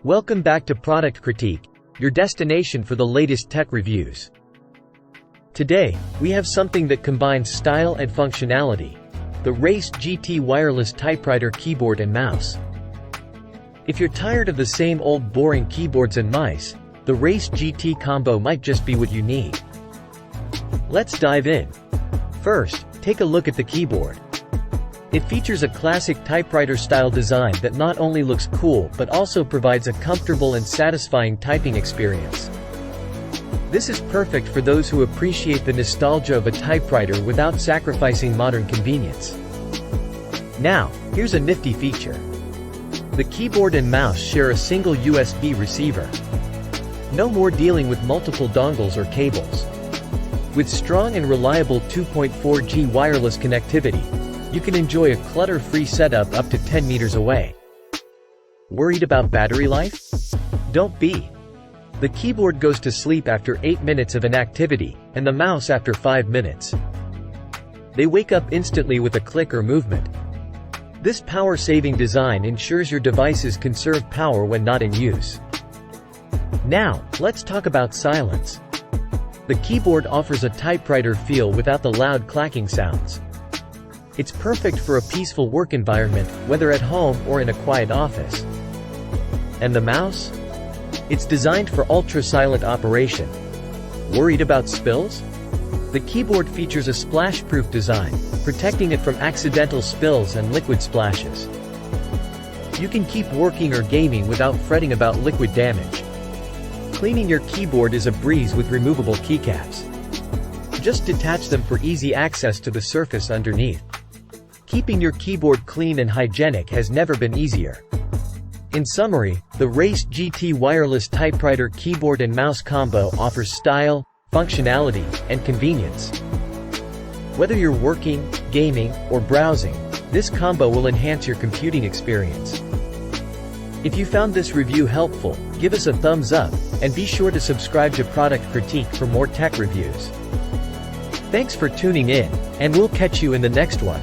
Welcome back to Product Critique, your destination for the latest tech reviews. Today, we have something that combines style and functionality: the Race GT wireless typewriter keyboard and mouse. If you're tired of the same old boring keyboards and mice, the Race GT combo might just be what you need. Let's dive in. First, take a look at the keyboard. It features a classic typewriter-style design that not only looks cool but also provides a comfortable and satisfying typing experience. This is perfect for those who appreciate the nostalgia of a typewriter without sacrificing modern convenience. Now, here's a nifty feature. The keyboard and mouse share a single USB receiver. No more dealing with multiple dongles or cables. With strong and reliable 2.4G wireless connectivity, you can enjoy a clutter-free setup up to 10 meters away. Worried about battery life? Don't be. The keyboard goes to sleep after 8 minutes of inactivity, and the mouse after 5 minutes. They wake up instantly with a click or movement. This power-saving design ensures your devices conserve power when not in use. Now, let's talk about silence. The keyboard offers a typewriter feel without the loud clacking sounds. It's perfect for a peaceful work environment, whether at home or in a quiet office. And the mouse? It's designed for ultra-silent operation. Worried about spills? The keyboard features a splash-proof design, protecting it from accidental spills and liquid splashes. You can keep working or gaming without fretting about liquid damage. Cleaning your keyboard is a breeze with removable keycaps. Just detach them for easy access to the surface underneath. Keeping your keyboard clean and hygienic has never been easier. In summary, the Race GT wireless typewriter keyboard and mouse combo offers style, functionality, and convenience. Whether you're working, gaming, or browsing, this combo will enhance your computing experience. If you found this review helpful, give us a thumbs up, and be sure to subscribe to Product Critique for more tech reviews. Thanks for tuning in, and we'll catch you in the next one.